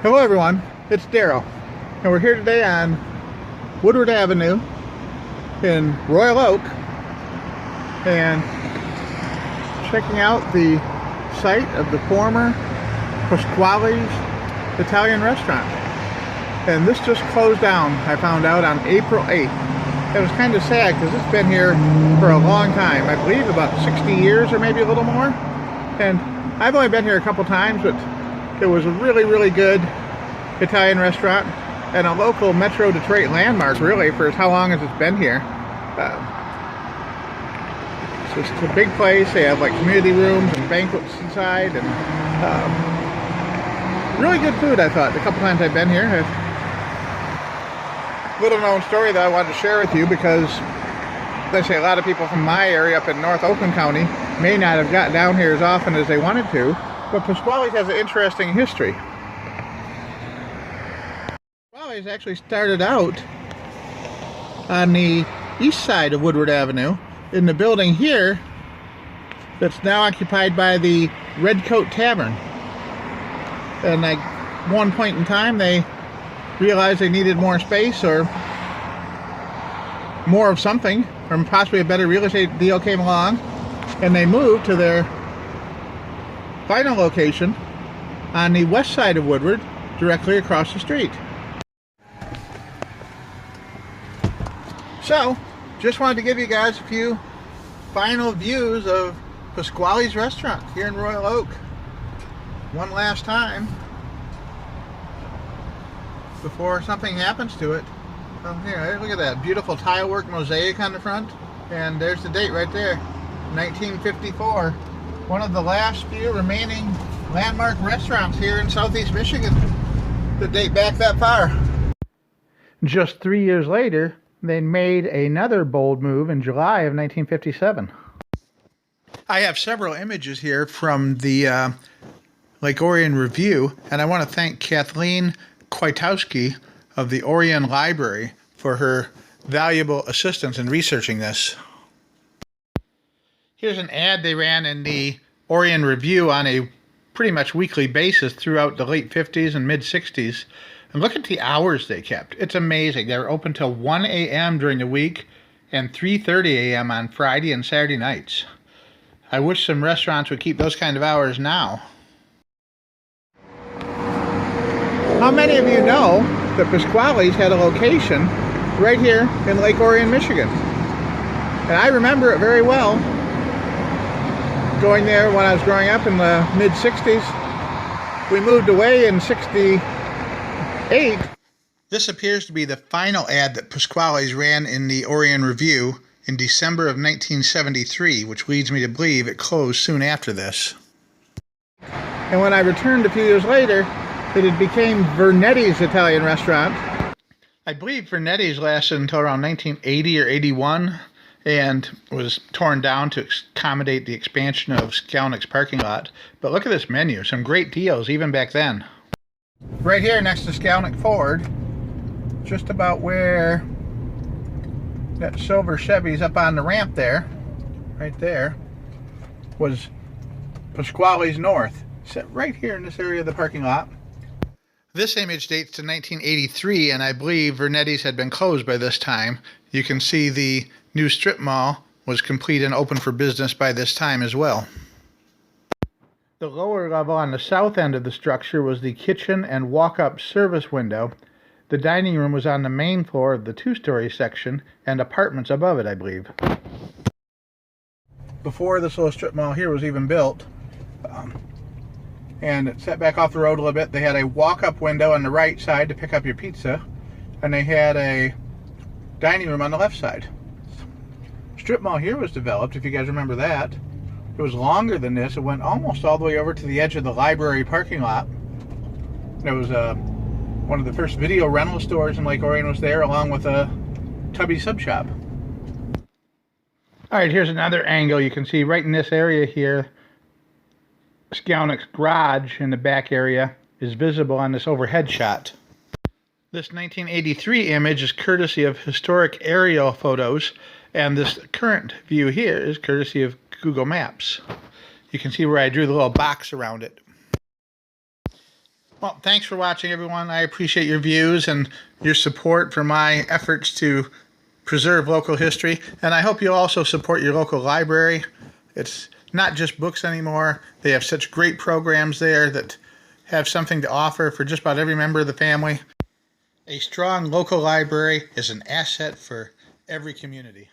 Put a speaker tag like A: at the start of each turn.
A: Hello everyone, it's Daryl, and we're here today on Woodward Avenue in Royal Oak and checking out the site of the former Pasquale's Italian restaurant. And this just closed down, I found out, on April 8th. It was kind of sad because it's been here for a long time, I believe about 60 years or maybe a little more. And I've only been here a couple times, but it was a really good Italian restaurant and a local Metro Detroit landmark, really, for how long as it's been here. So it's a big place. They have like community rooms and banquets inside, and really good food, I thought, the couple times I've been here. Little known story that I wanted to share with you, because let's say a lot of people from my area up in North Oakland County may not have gotten down here as often as they wanted to, but Pasquales has an interesting history. Pasquales actually started out on the east side of Woodward Avenue in the building here that's now occupied by the Redcoat Tavern. And at one point in time they realized they needed more space or more of something, or possibly a better real estate deal came along, and they moved to their final location on the west side of Woodward, directly across the street. So, just wanted to give you guys a few final views of Pasquale's restaurant here in Royal Oak. One last time before something happens to it. Here, look at that beautiful tile work mosaic on the front, and there's the date right there, 1954. One of the last few remaining landmark restaurants here in southeast Michigan that date back that far. Just 3 years later, they made another bold move in July of 1957. I have several images here from the Lake Orion Review, and I want to thank Kathleen Kwiatkowski of the Orion Library for her valuable assistance in researching this. Here's an ad they ran in the Orion Review on a pretty much weekly basis throughout the late 50s and mid 60s. And look at the hours they kept. It's amazing. They were open till 1 a.m. during the week and 3:30 a.m. on Friday and Saturday nights. I wish some restaurants would keep those kind of hours now. How many of you know that Pasquale's had a location right here in Lake Orion, Michigan? And I remember it very well, going there when I was growing up in the mid-60s. We moved away in 68. This appears to be the final ad that Pasquale's ran in the Orion Review in December of 1973, which leads me to believe it closed soon after this. And when I returned a few years later, it had became Vernetti's Italian restaurant. I believe Vernetti's lasted until around 1980 or 81 and was torn down to accommodate the expansion of Skalnik's parking lot. But look at this menu, some great deals even back then. Right here next to Skalnik Ford, just about where that silver Chevy's up on the ramp there, right there, was Pasquale's North, set right here in this area of the parking lot. This image dates to 1983, and I believe Vernetti's had been closed by this time. You can see the new strip mall was complete and open for business by this time as well. The lower level on the south end of the structure was the kitchen and walk-up service window. The dining room was on the main floor of the two-story section, and apartments above it, I believe. Before this little strip mall here was even built, and it set back off the road a little bit, they had a walk-up window on the right side to pick up your pizza, and they had a dining room on the left side. Strip mall here was developed, if you guys remember that. It was longer than this. It went almost all the way over to the edge of the library parking lot. There was one of the first video rental stores in Lake Orion was there, along with a Tubby sub shop. All right, here's another angle. You can see right in this area here, Skalnik's garage in the back area is visible on this overhead shot. This 1983 image is courtesy of historic aerial photos, and this current view here is courtesy of Google Maps. You can see where I drew the little box around it. Well, thanks for watching, everyone. I appreciate your views and your support for my efforts to preserve local history. And I hope you also support your local library. It's not just books anymore. They have such great programs there that have something to offer for just about every member of the family. A strong local library is an asset for every community.